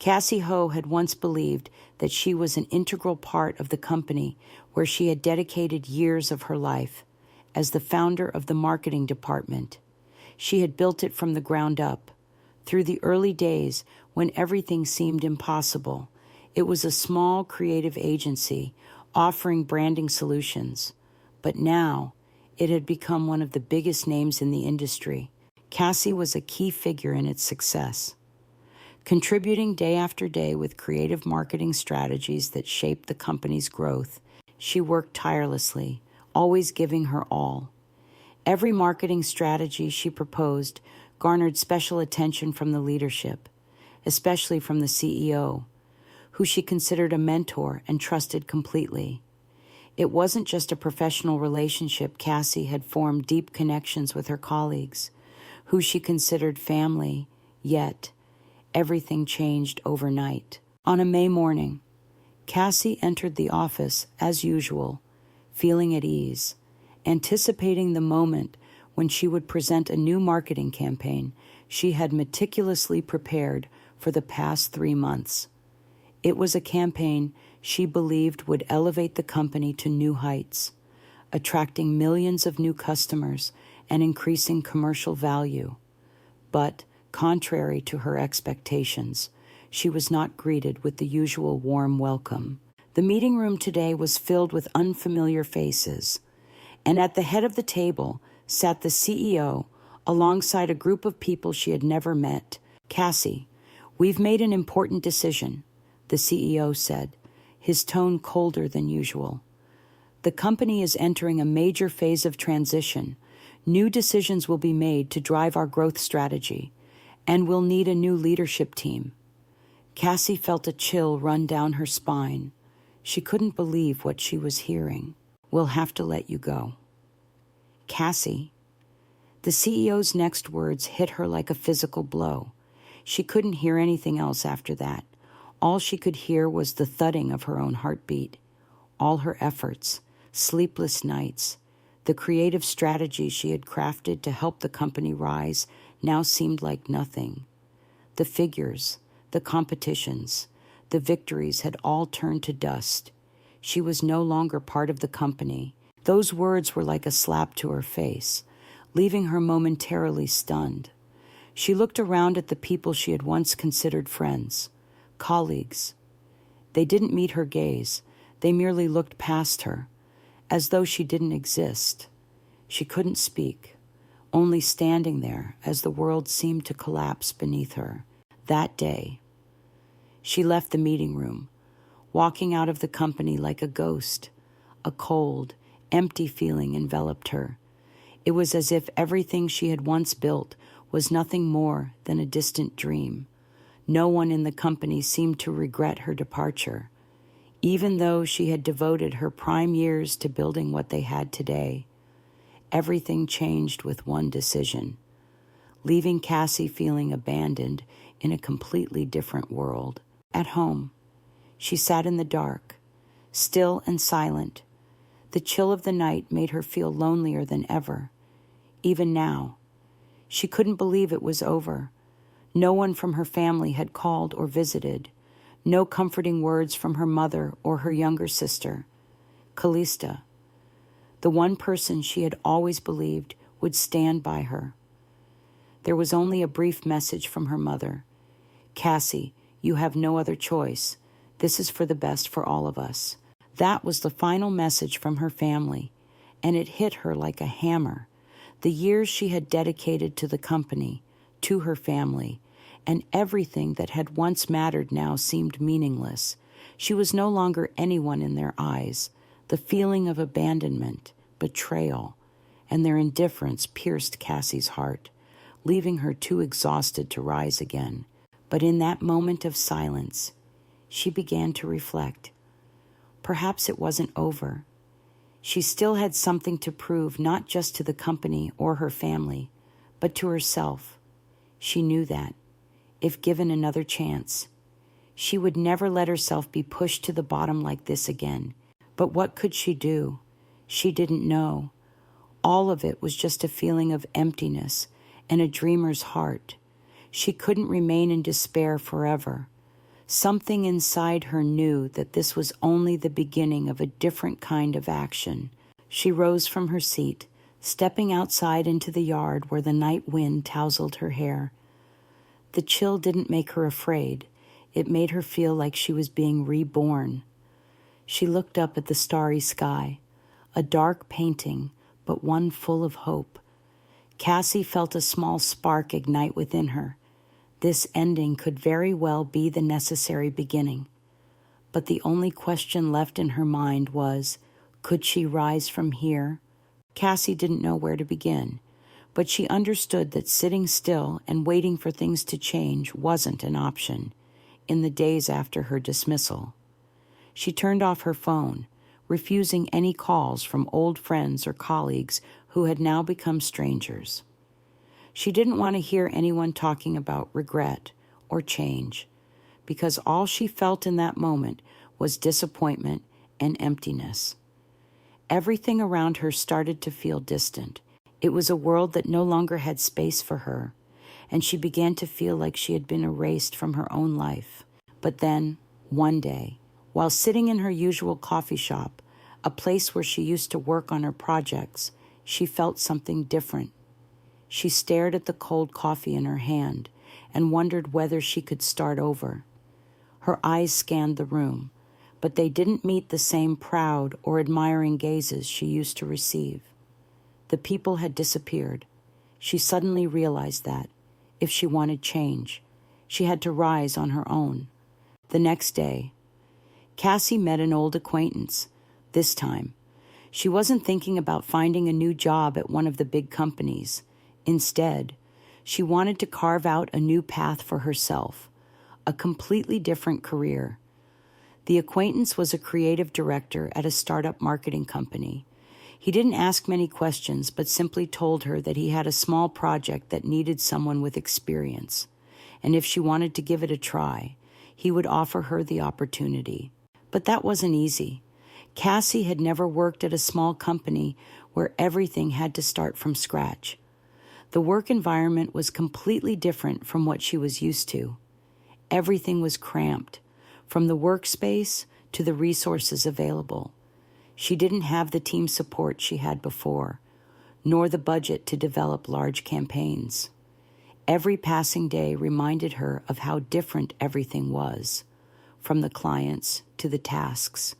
Cassey Ho had once believed that she was an integral part of the company where she had dedicated years of her life. As the founder of the marketing department, she had built it from the ground up. Through the early days when everything seemed impossible, it was a small creative agency offering branding solutions. But now, it had become one of the biggest names in the industry. Cassie was a key figure in its success, contributing day after day with creative marketing strategies that shaped the company's growth. She worked tirelessly, always giving her all. Every marketing strategy she proposed garnered special attention from the leadership, especially from the CEO, who she considered a mentor and trusted completely. It wasn't just a professional relationship. Cassie had formed deep connections with her colleagues, who she considered family, yet everything changed overnight. On a May morning, Cassie entered the office as usual, feeling at ease, anticipating the moment when she would present a new marketing campaign she had meticulously prepared for the past 3 months. It was a campaign she believed would elevate the company to new heights, attracting millions of new customers and increasing commercial value. But, contrary to her expectations, she was not greeted with the usual warm welcome. The meeting room today was filled with unfamiliar faces, and at the head of the table sat the CEO alongside a group of people she had never met. "Cassie, we've made an important decision," the CEO said, his tone colder than usual. "The company is entering a major phase of transition. New decisions will be made to drive our growth strategy, and we'll need a new leadership team." Cassie felt a chill run down her spine. She couldn't believe what she was hearing. "We'll have to let you go." "Cassie." The CEO's next words hit her like a physical blow. She couldn't hear anything else after that. All she could hear was the thudding of her own heartbeat. All her efforts, sleepless nights, the creative strategy she had crafted to help the company rise now seemed like nothing. The figures, the competitions, the victories had all turned to dust. She was no longer part of the company. Those words were like a slap to her face, leaving her momentarily stunned. She looked around at the people she had once considered friends, colleagues. They didn't meet her gaze. They merely looked past her, as though she didn't exist. She couldn't speak, only standing there as the world seemed to collapse beneath her. That day, she left the meeting room, walking out of the company like a ghost. A cold, empty feeling enveloped her. It was as if everything she had once built was nothing more than a distant dream. No one in the company seemed to regret her departure, even though she had devoted her prime years to building what they had today. Everything changed with one decision, leaving Cassie feeling abandoned in a completely different world. At home, she sat in the dark, still and silent. The chill of the night made her feel lonelier than ever. Even now, she couldn't believe it was over. No one from her family had called or visited. No comforting words from her mother or her younger sister, Callista, the one person she had always believed would stand by her. There was only a brief message from her mother. "Cassie, you have no other choice. This is for the best for all of us." That was the final message from her family, and it hit her like a hammer. The years she had dedicated to the company, to her family, and everything that had once mattered now seemed meaningless. She was no longer anyone in their eyes. The feeling of abandonment, betrayal, and their indifference pierced Cassie's heart, leaving her too exhausted to rise again. But in that moment of silence, she began to reflect. Perhaps it wasn't over. She still had something to prove, not just to the company or her family, but to herself. She knew that, if given another chance, she would never let herself be pushed to the bottom like this again. But what could she do? She didn't know. All of it was just a feeling of emptiness and a dreamer's heart. She couldn't remain in despair forever. Something inside her knew that this was only the beginning of a different kind of action. She rose from her seat, stepping outside into the yard where the night wind tousled her hair. The chill didn't make her afraid. It made her feel like she was being reborn. She looked up at the starry sky, a dark painting, but one full of hope. Cassie felt a small spark ignite within her. This ending could very well be the necessary beginning. But the only question left in her mind was, could she rise from here? Cassie didn't know where to begin, but she understood that sitting still and waiting for things to change wasn't an option in the days after her dismissal. She turned off her phone, refusing any calls from old friends or colleagues who had now become strangers. She didn't want to hear anyone talking about regret or change, because all she felt in that moment was disappointment and emptiness. Everything around her started to feel distant. It was a world that no longer had space for her, and she began to feel like she had been erased from her own life. But then, one day, while sitting in her usual coffee shop, a place where she used to work on her projects, she felt something different. She stared at the cold coffee in her hand and wondered whether she could start over. Her eyes scanned the room, but they didn't meet the same proud or admiring gazes she used to receive. The people had disappeared. She suddenly realized that, if she wanted change, she had to rise on her own. The next day, Cassie met an old acquaintance. This time, she wasn't thinking about finding a new job at one of the big companies. Instead, she wanted to carve out a new path for herself, a completely different career. The acquaintance was a creative director at a startup marketing company. He didn't ask many questions, but simply told her that he had a small project that needed someone with experience, and if she wanted to give it a try, he would offer her the opportunity. But that wasn't easy. Cassie had never worked at a small company where everything had to start from scratch. The work environment was completely different from what she was used to. Everything was cramped, from the workspace to the resources available. She didn't have the team support she had before, nor the budget to develop large campaigns. Every passing day reminded her of how different everything was, from the clients to the tasks.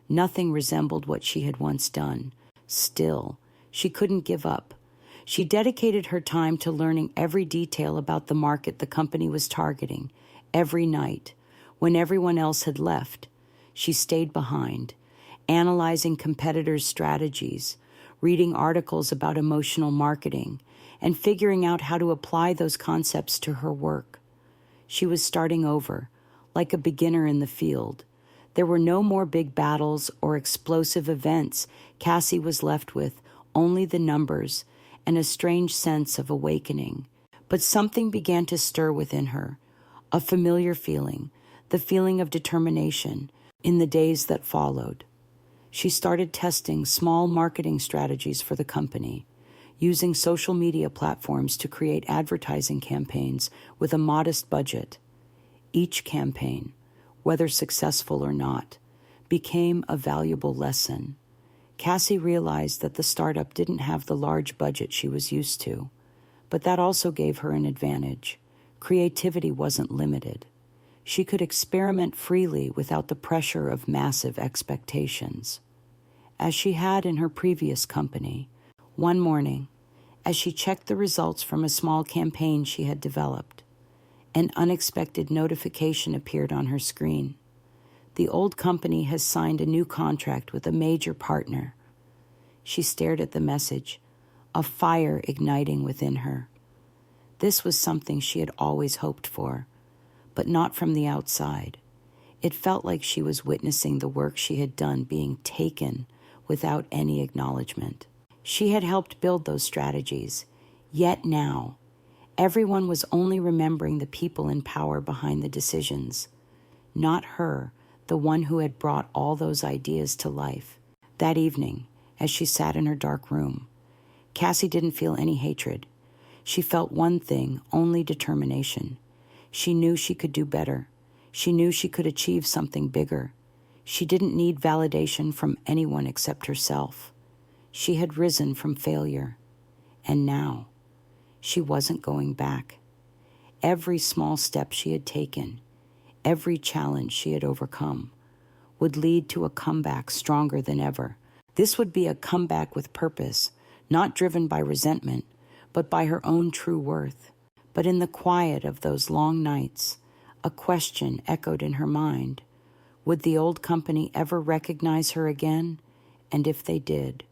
Nothing resembled what she had once done. Still, she couldn't give up. She dedicated her time to learning every detail about the market the company was targeting. Every night, when everyone else had left, she stayed behind, analyzing competitors' strategies, reading articles about emotional marketing, and figuring out how to apply those concepts to her work. She was starting over, like a beginner in the field. There were no more big battles or explosive events. Cassie was left with only the numbers and a strange sense of awakening. But something began to stir within her, a familiar feeling, the feeling of determination, in the days that followed. She started testing small marketing strategies for the company, using social media platforms to create advertising campaigns with a modest budget. Each campaign, whether successful or not, became a valuable lesson. Cassie realized that the startup didn't have the large budget she was used to, but that also gave her an advantage. Creativity wasn't limited. She could experiment freely without the pressure of massive expectations. As she had in her previous company, one morning, as she checked the results from a small campaign she had developed, an unexpected notification appeared on her screen. The old company has signed a new contract with a major partner. She stared at the message, a fire igniting within her. This was something she had always hoped for, but not from the outside. It felt like she was witnessing the work she had done being taken without any acknowledgement. She had helped build those strategies, yet now, everyone was only remembering the people in power behind the decisions, not her, the one who had brought all those ideas to life. That evening, as she sat in her dark room, Cassie didn't feel any hatred. She felt one thing, only determination. She knew she could do better. She knew she could achieve something bigger. She didn't need validation from anyone except herself. She had risen from failure, and now she wasn't going back. Every small step she had taken, every challenge she had overcome, would lead to a comeback stronger than ever. This would be a comeback with purpose, not driven by resentment, but by her own true worth. But in the quiet of those long nights, a question echoed in her mind. Would the old company ever recognize her again? And if they did,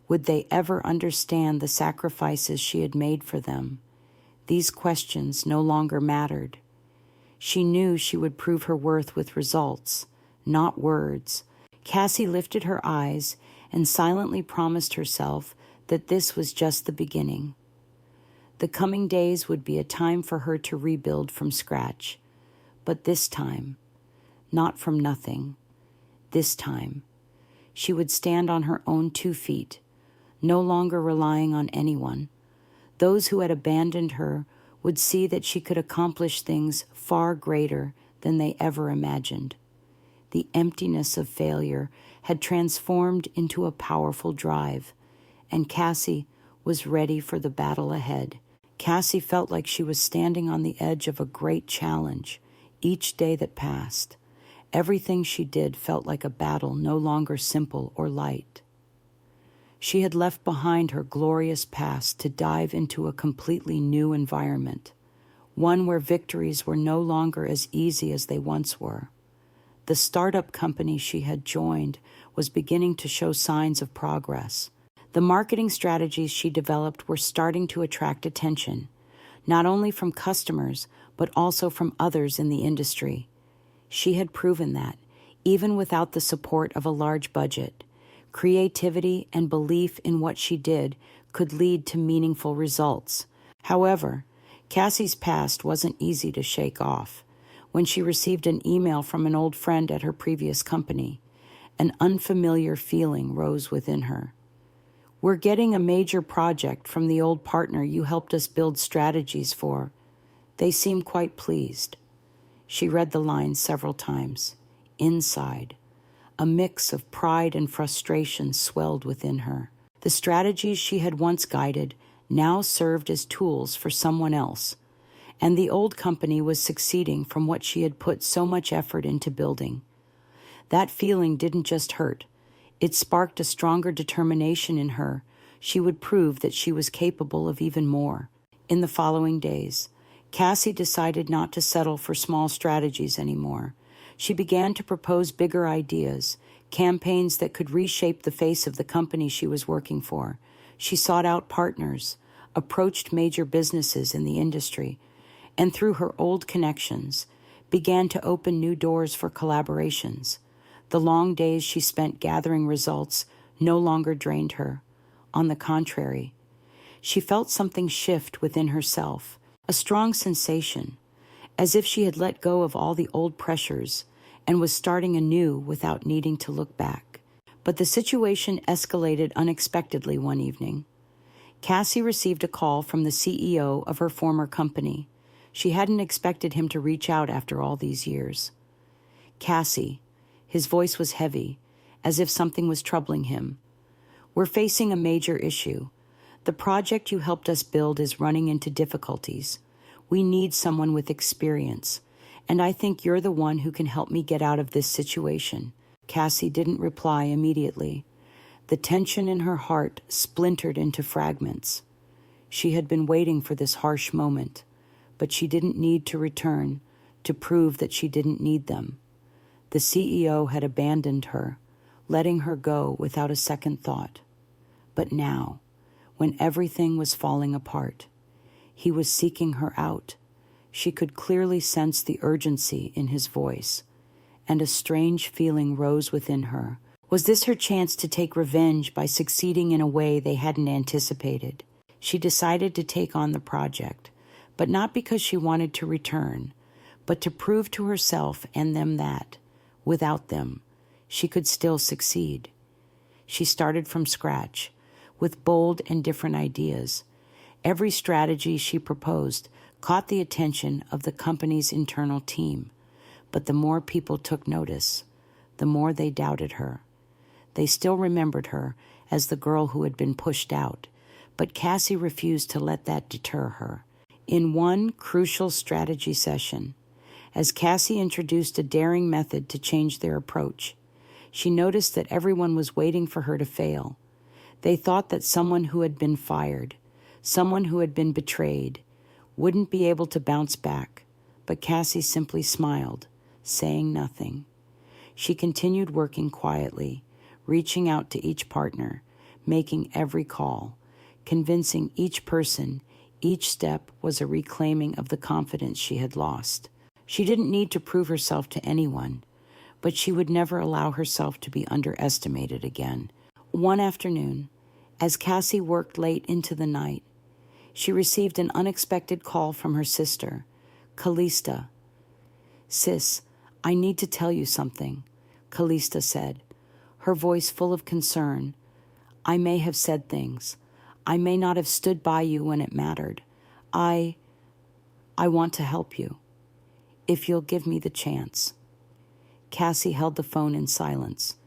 would they ever understand the sacrifices she had made for them? These questions no longer mattered. She knew she would prove her worth with results, not words. Cassie lifted her eyes and silently promised herself that this was just the beginning. The coming days would be a time for her to rebuild from scratch. But this time, not from nothing. This time, she would stand on her own 2 feet, no longer relying on anyone. Those who had abandoned her would see that she could accomplish things far greater than they ever imagined. The emptiness of failure had transformed into a powerful drive, and Cassie was ready for the battle ahead. Cassie felt like she was standing on the edge of a great challenge. Each day that passed, everything she did felt like a battle no longer simple or light. She had left behind her glorious past to dive into a completely new environment, one where victories were no longer as easy as they once were. The startup company she had joined was beginning to show signs of progress. The marketing strategies she developed were starting to attract attention, not only from customers, but also from others in the industry. She had proven that, even without the support of a large budget, creativity and belief in what she did could lead to meaningful results. However, Cassie's past wasn't easy to shake off. When she received an email from an old friend at her previous company, an unfamiliar feeling rose within her. "We're getting a major project from the old partner you helped us build strategies for. They seem quite pleased." She read the lines several times. Inside, a mix of pride and frustration swelled within her. The strategies she had once guided now served as tools for someone else, and the old company was succeeding from what she had put so much effort into building. That feeling didn't just hurt. It sparked a stronger determination in her. She would prove that she was capable of even more. In the following days, Cassie decided not to settle for small strategies anymore. She began to propose bigger ideas, campaigns that could reshape the face of the company she was working for. She sought out partners, approached major businesses in the industry, and through her old connections, began to open new doors for collaborations. The long days she spent gathering results no longer drained her. On the contrary, she felt something shift within herself, a strong sensation, as if she had let go of all the old pressures and was starting anew without needing to look back. But the situation escalated unexpectedly one evening. Cassie received a call from the CEO of her former company. She hadn't expected him to reach out after all these years. "Cassie," his voice was heavy, as if something was troubling him. "We're facing a major issue. The project you helped us build is running into difficulties. We need someone with experience, and I think you're the one who can help me get out of this situation." Cassie didn't reply immediately. The tension in her heart splintered into fragments. She had been waiting for this harsh moment, but she didn't need to return to prove that she didn't need them. The CEO had abandoned her, letting her go without a second thought. But now, when everything was falling apart, he was seeking her out. She could clearly sense the urgency in his voice, and a strange feeling rose within her. Was this her chance to take revenge by succeeding in a way they hadn't anticipated? She decided to take on the project, but not because she wanted to return, but to prove to herself and them that, without them, she could still succeed. She started from scratch, with bold and different ideas. Every strategy she proposed caught the attention of the company's internal team, But the more people took notice, the more they doubted her. They still remembered her as the girl who had been pushed out, but Cassie refused to let that deter her. In one crucial strategy session, as Cassie introduced a daring method to change their approach, she noticed that everyone was waiting for her to fail. They thought that someone who had been fired, someone who had been betrayed, wouldn't be able to bounce back, but Cassie simply smiled, saying nothing. She continued working quietly, reaching out to each partner, making every call, convincing each person each step was a reclaiming of the confidence she had lost. She didn't need to prove herself to anyone, but she would never allow herself to be underestimated again. One afternoon, as Cassie worked late into the night, she received an unexpected call from her sister, Callista. "Sis, I need to tell you something," Callista said, her voice full of concern. "I may have said things. I may not have stood by you when it mattered. I want to help you, if you'll give me the chance." Cassie held the phone in silence.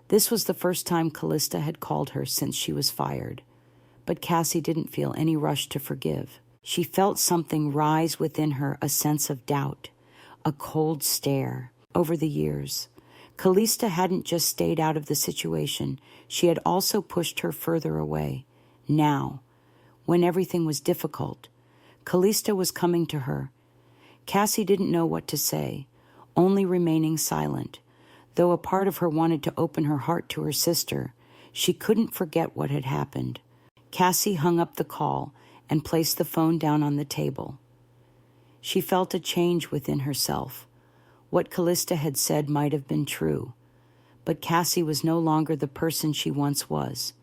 This was the first time Callista had called her since she was fired. But Cassie didn't feel any rush to forgive. She felt something rise within her, a sense of doubt, a cold stare. Over the years, Callista hadn't just stayed out of the situation, she had also pushed her further away. Now, when everything was difficult, Callista was coming to her. Cassie didn't know what to say, only remaining silent. Though a part of her wanted to open her heart to her sister, she couldn't forget what had happened. Cassie hung up the call and placed the phone down on the table. She felt a change within herself. What Callista had said might have been true, but Cassie was no longer the person she once was.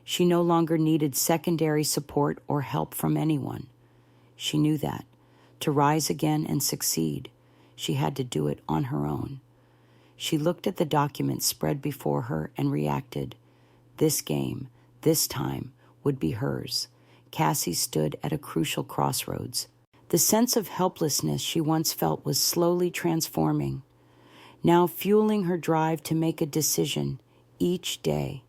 She no longer needed secondary support or help from anyone. She knew that. To rise again and succeed, she had to do it on her own. She looked at the documents spread before her and reacted. This game, this time, would be hers. Cassie stood at a crucial crossroads. The sense of helplessness she once felt was slowly transforming, now fueling her drive to make a decision each day.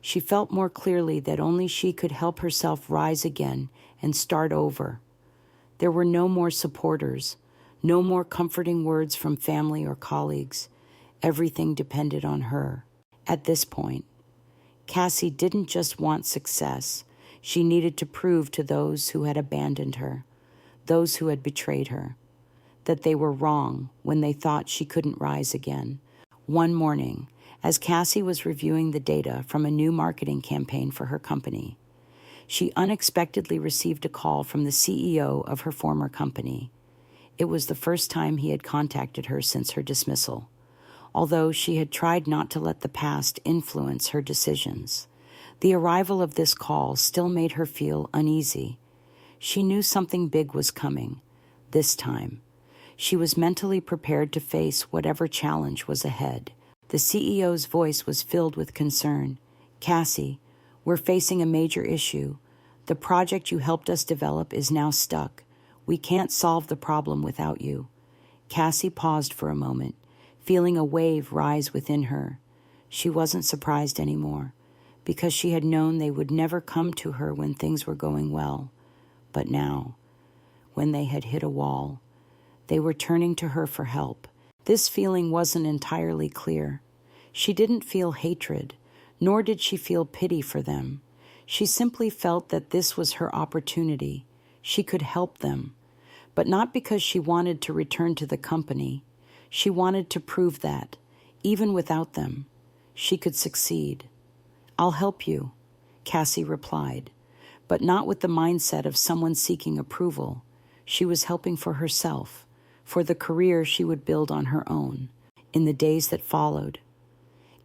She felt more clearly that only she could help herself rise again and start over. There were no more supporters, no more comforting words from family or colleagues. Everything depended on her. At this point, Cassie didn't just want success. She needed to prove to those who had abandoned her, those who had betrayed her, that they were wrong when they thought she couldn't rise again. One morning, as Cassie was reviewing the data from a new marketing campaign for her company, she unexpectedly received a call from the CEO of her former company. It was the first time he had contacted her since her dismissal, although she had tried not to let the past influence her decisions. The arrival of this call still made her feel uneasy. She knew something big was coming. This time, she was mentally prepared to face whatever challenge was ahead. The CEO's voice was filled with concern. "Cassie, we're facing a major issue. The project you helped us develop is now stuck. We can't solve the problem without you." Cassie paused for a moment, feeling a wave rise within her. She wasn't surprised anymore, because she had known they would never come to her when things were going well. But now, when they had hit a wall, they were turning to her for help. This feeling wasn't entirely clear. She didn't feel hatred, nor did she feel pity for them. She simply felt that this was her opportunity. She could help them, but not because she wanted to return to the company. She wanted to prove that, even without them, she could succeed. "I'll help you," Cassie replied, but not with the mindset of someone seeking approval. She was helping for herself, for the career she would build on her own. In the days that followed,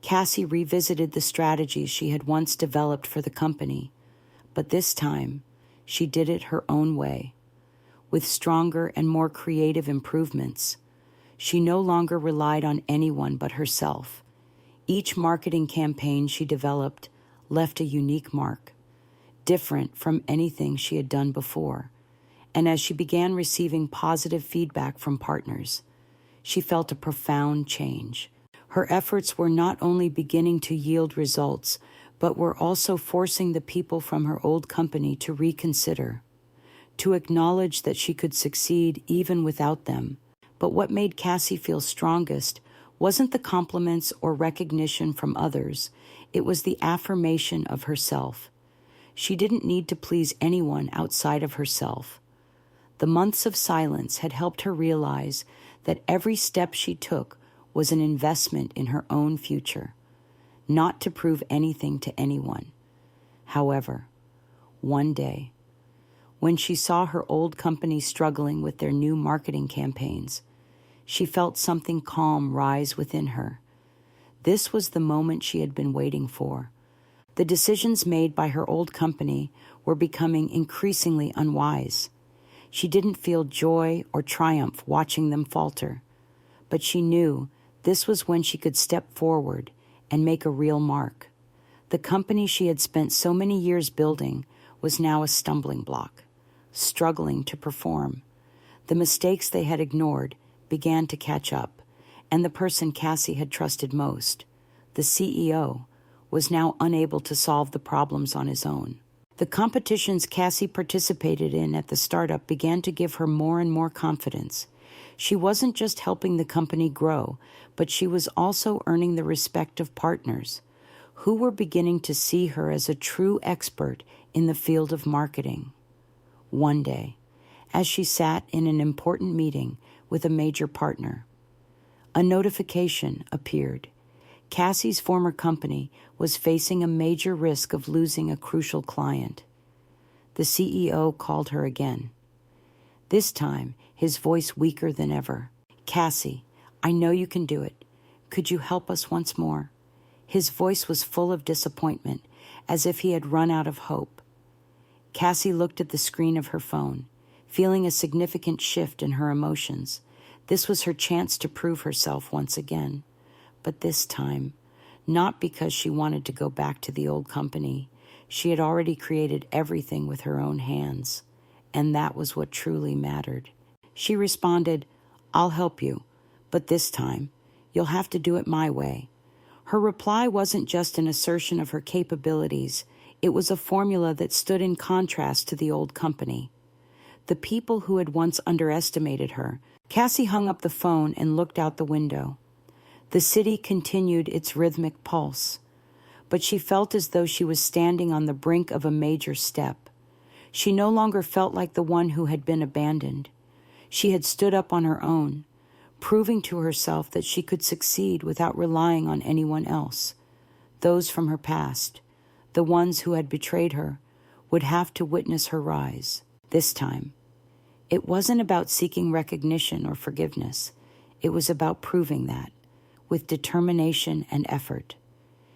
Cassie revisited the strategies she had once developed for the company, but this time she did it her own way, with stronger and more creative improvements. She no longer relied on anyone but herself. Each marketing campaign she developed left a unique mark, different from anything she had done before. And as she began receiving positive feedback from partners, she felt a profound change. Her efforts were not only beginning to yield results, but were also forcing the people from her old company to reconsider, to acknowledge that she could succeed even without them. But what made Cassie feel strongest wasn't the compliments or recognition from others, it was the affirmation of herself. She didn't need to please anyone outside of herself. The months of silence had helped her realize that every step she took was an investment in her own future, not to prove anything to anyone. However, one day, when she saw her old company struggling with their new marketing campaigns, she felt something calm rise within her. This was the moment she had been waiting for. The decisions made by her old company were becoming increasingly unwise. She didn't feel joy or triumph watching them falter, but she knew this was when she could step forward and make a real mark. The company she had spent so many years building was now a stumbling block, struggling to perform. The mistakes they had ignored began to catch up, and the person Cassie had trusted most, the CEO, was now unable to solve the problems on his own. The competitions Cassie participated in at the startup began to give her more and more confidence. She wasn't just helping the company grow, but she was also earning the respect of partners, who were beginning to see her as a true expert in the field of marketing. One day, as she sat in an important meeting with a major partner, a notification appeared. Cassie's former company was facing a major risk of losing a crucial client. The CEO called her again. This time, his voice weaker than ever. "Cassie, I know you can do it. Could you help us once more?" His voice was full of disappointment, as if he had run out of hope. Cassie looked at the screen of her phone, feeling a significant shift in her emotions. This was her chance to prove herself once again. But this time, not because she wanted to go back to the old company. She had already created everything with her own hands, and that was what truly mattered. She responded, "I'll help you, but this time, you'll have to do it my way." Her reply wasn't just an assertion of her capabilities. It was a formula that stood in contrast to the old company. The people who had once underestimated her. Cassie hung up the phone and looked out the window. The city continued its rhythmic pulse, but she felt as though she was standing on the brink of a major step. She no longer felt like the one who had been abandoned. She had stood up on her own, proving to herself that she could succeed without relying on anyone else. Those from her past, the ones who had betrayed her, would have to witness her rise. This time, it wasn't about seeking recognition or forgiveness. It was about proving that, with determination and effort,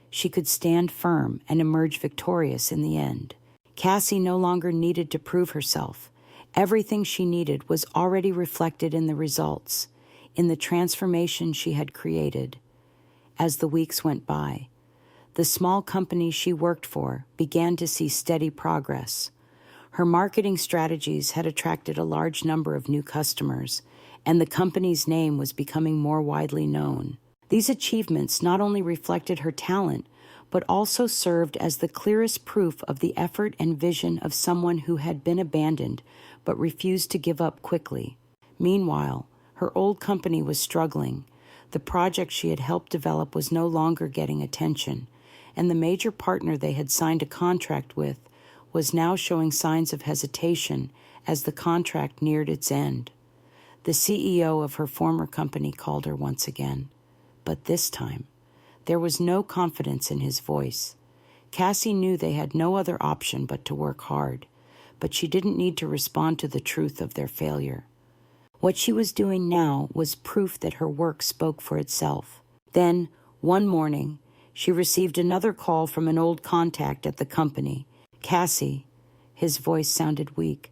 she could stand firm and emerge victorious in the end. Cassie no longer needed to prove herself. Everything she needed was already reflected in the results, in the transformation she had created. As the weeks went by, the small company she worked for began to see steady progress. Her marketing strategies had attracted a large number of new customers, and the company's name was becoming more widely known. These achievements not only reflected her talent, but also served as the clearest proof of the effort and vision of someone who had been abandoned but refused to give up quickly. Meanwhile, her old company was struggling. The project she had helped develop was no longer getting attention, and the major partner they had signed a contract with was now showing signs of hesitation as the contract neared its end. The CEO of her former company called her once again. But this time, there was no confidence in his voice. Cassie knew they had no other option but to work hard, but she didn't need to respond to the truth of their failure. What she was doing now was proof that her work spoke for itself. Then, one morning, she received another call from an old contact at the company. "Cassie," his voice sounded weak,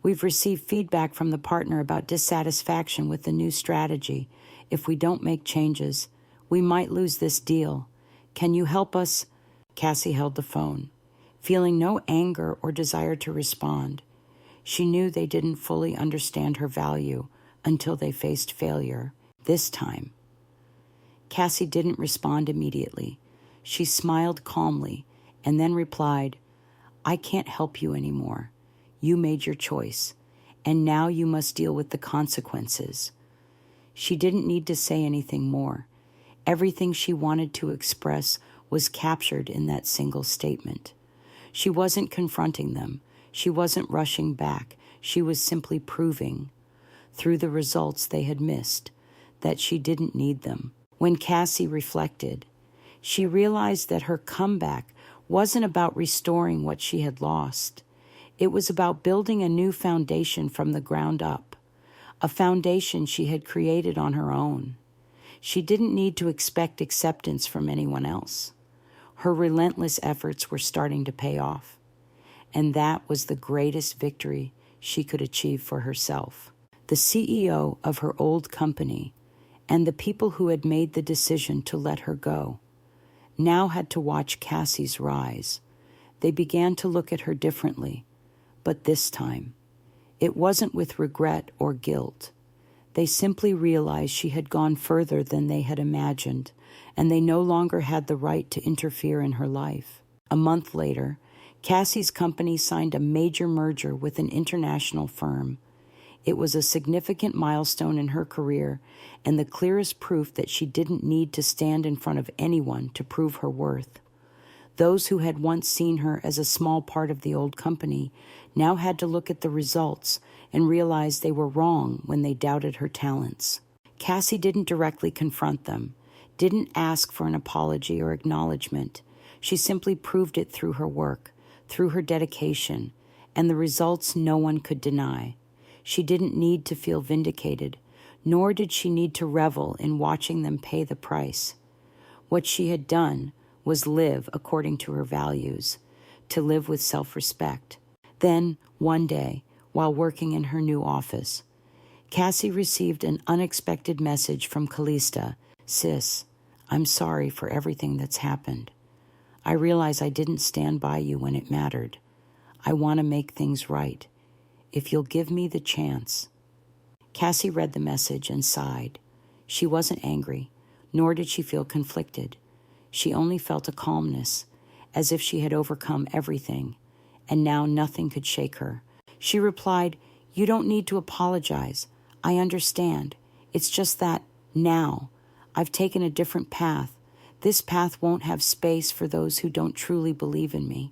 "we've received feedback from the partner about dissatisfaction with the new strategy. If we don't make changes, we might lose this deal. Can you help us?" Cassie held the phone, feeling no anger or desire to respond. She knew they didn't fully understand her value until they faced failure. This time. Cassie didn't respond immediately. She smiled calmly and then replied, "I can't help you anymore. You made your choice, and now you must deal with the consequences." She didn't need to say anything more. Everything she wanted to express was captured in that single statement. She wasn't confronting them. She wasn't rushing back. She was simply proving, through the results they had missed, that she didn't need them. When Cassie reflected, she realized that her comeback wasn't about restoring what she had lost. It was about building a new foundation from the ground up, a foundation she had created on her own. She didn't need to expect acceptance from anyone else. Her relentless efforts were starting to pay off, and that was the greatest victory she could achieve for herself. The CEO of her old company and the people who had made the decision to let her go now had to watch Cassie's rise. They began to look at her differently, but this time, it wasn't with regret or guilt. They simply realized she had gone further than they had imagined, and they no longer had the right to interfere in her life. A month later, Cassie's company signed a major merger with an international firm. It was a significant milestone in her career and the clearest proof that she didn't need to stand in front of anyone to prove her worth. Those who had once seen her as a small part of the old company now had to look at the results and realize they were wrong when they doubted her talents. Cassie didn't directly confront them, didn't ask for an apology or acknowledgement. She simply proved it through her work, through her dedication, and the results no one could deny. She didn't need to feel vindicated, nor did she need to revel in watching them pay the price. What she had done was live according to her values, to live with self-respect. Then, one day, while working in her new office, Cassie received an unexpected message from Callista. "Sis, I'm sorry for everything that's happened. I realize I didn't stand by you when it mattered. I want to make things right. If you'll give me the chance." Cassie read the message and sighed. She wasn't angry, nor did she feel conflicted. She only felt a calmness, as if she had overcome everything, and now nothing could shake her. She replied, "You don't need to apologize. I understand. It's just that, now, I've taken a different path. This path won't have space for those who don't truly believe in me."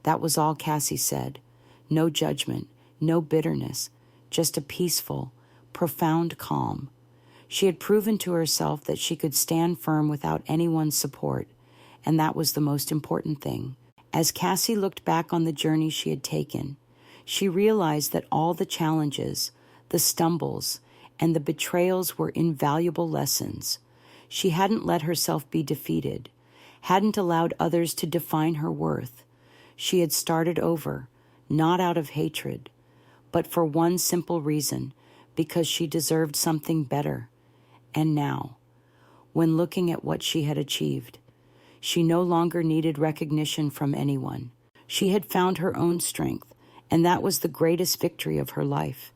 That was all Cassie said. No judgment, no bitterness, just a peaceful, profound calm. She had proven to herself that she could stand firm without anyone's support, and that was the most important thing. As Cassie looked back on the journey she had taken, she realized that all the challenges, the stumbles, and the betrayals were invaluable lessons. She hadn't let herself be defeated, hadn't allowed others to define her worth. She had started over, not out of hatred, but for one simple reason, because she deserved something better. And now, when looking at what she had achieved, she no longer needed recognition from anyone. She had found her own strength, and that was the greatest victory of her life.